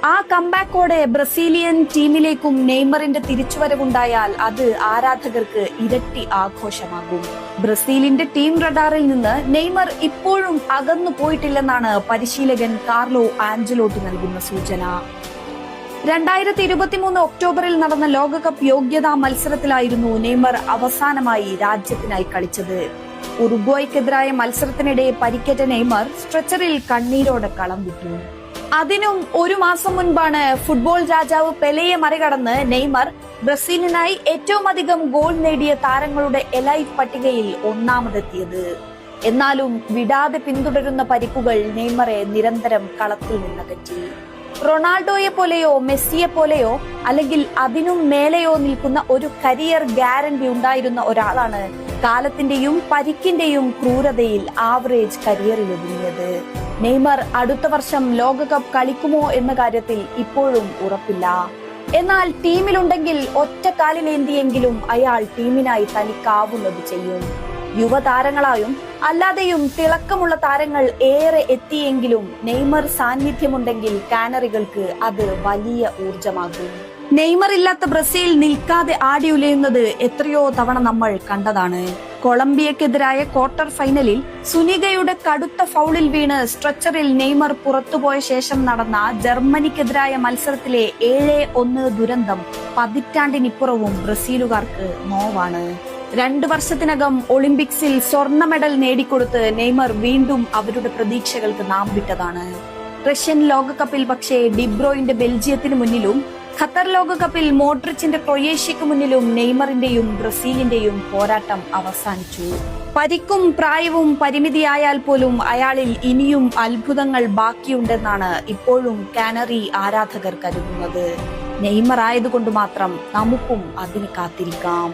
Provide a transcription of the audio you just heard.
ആ കംബാക്കോടെ ബ്രസീലിയൻ ടീമിലേക്കും നെയ്മറിന്റെ തിരിച്ചുവരവുണ്ടായാൽ അത് ആരാധകർക്ക് ഇരട്ടി ആഘോഷമാകും. ബ്രസീലിന്റെ ടീം റഡാറിൽ നിന്ന് നെയ്മർ ഇപ്പോഴും അകന്നു പോയിട്ടില്ലെന്നാണ് പരിശീലകൻ കാർലോ ആഞ്ചലോട്ടി നൽകുന്ന സൂചന. 2023 ഒക്ടോബറിൽ നടന്ന ലോകകപ്പ് യോഗ്യതാ മത്സരത്തിലായിരുന്നു നെയ്മർ അവസാനമായി രാജ്യത്തിനായി കളിച്ചത്. ഉറുഗ്വായ്ക്കെതിരായ മത്സരത്തിനിടെ പരിക്കേറ്റ നെയ്മർ സ്ട്രെച്ചറിൽ കണ്ണീരോടെ കളം വിട്ടു. അതിനും ഒരു മാസം മുൻപാണ് ഫുട്ബോൾ രാജാവ് പെലെയെ മറികടന്ന് നെയ്മർ ബ്രസീലിനായി ഏറ്റവും അധികം ഗോൾ നേടിയ താരങ്ങളുടെ എലൈറ്റ് പട്ടികയിൽ ഒന്നാമതെത്തിയത്. എന്നാലും വിടാതെ പിന്തുടരുന്ന പരിക്കുകൾ നെയ്മറെ നിരന്തരം കളത്തിൽ നിന്നകറ്റി. റൊണാൾഡോയെ പോലെയോ മെസ്സിയെ പോലെയോ അല്ലെങ്കിൽ അതിനും മേലെയോ നിൽക്കുന്ന ഒരു കരിയർ ഗ്യാരണ്ടി ഉണ്ടായിരുന്ന ഒരാളാണ് കാലത്തിന്റെയും പരിക്കിന്റെയും ക്രൂരതയിൽ ആവറേജ് കരിയറിൽ ഒതുങ്ങിയത്. നെയ്മർ അടുത്ത വർഷം ലോകകപ്പ് കളിക്കുമോ എന്ന കാര്യത്തിൽ ഇപ്പോഴും ഉറപ്പില്ല. എന്നാൽ ടീമിലുണ്ടെങ്കിൽ ഒറ്റക്കാലിലേന്തിയെങ്കിലും അയാൾ ടീമിനായി തനിക്കാവുന്നത് ചെയ്യും. യുവതാരങ്ങളായും അല്ലാതെയും തിളക്കമുള്ള താരങ്ങൾ ഏറെ എത്തിയെങ്കിലും നെയ്മർ സാന്നിധ്യമുണ്ടെങ്കിൽ കാനറികൾക്ക് അത് വലിയ ഊർജമാകും. നെയ്മർ ഇല്ലാത്ത ബ്രസീൽ നിൽക്കാതെ ആടിയുലയുന്നത് എത്രയോ തവണ നമ്മൾ കണ്ടതാണ്. കൊളംബിയക്കെതിരായ ക്വാർട്ടർ ഫൈനലിൽ സുനികയുടെ കടുത്ത ഫൗളിൽ വീണ് സ്ട്രെച്ചറിൽ നെയ്മർ പുറത്തുപോയ ശേഷം നടന്ന ജർമ്മനിക്കെതിരായ മത്സരത്തിലെ 7-1 ദുരന്തം പതിറ്റാണ്ടിനിപ്പുറവും ബ്രസീലുകാർക്ക് നോവാണ്. 2 വർഷത്തിനകം ഒളിമ്പിക്സിൽ സ്വർണ്ണ മെഡൽ നേടിക്കൊടുത്ത് നെയ്മർ വീണ്ടും അവരുടെ പ്രതീക്ഷകൾക്ക് നാം വിട്ടതാണ്. റഷ്യൻ ലോകകപ്പിൽ പക്ഷേ ഡിബ്രോയിന്റെ ബെൽജിയത്തിന് മുന്നിലും ഖത്തർ ലോകകപ്പിൽ മോഡ്രിച്ചിന്റെ ക്രൊയേഷ്യക്ക് മുന്നിലും നെയ്മറിന്റെയും ബ്രസീലിന്റെയും പോരാട്ടം അവസാനിച്ചു. പരിക്കും പ്രായവും പരിമിതിയായാൽ പോലും അയാളിൽ ഇനിയും അത്ഭുതങ്ങൾ ബാക്കിയുണ്ടെന്നാണ് ഇപ്പോഴും കാനറി ആരാധകർ കരുതുന്നത്. നെയ്മർ ആയതുകൊണ്ട് മാത്രം നമുക്കും അതിന് കാത്തിരിക്കാം.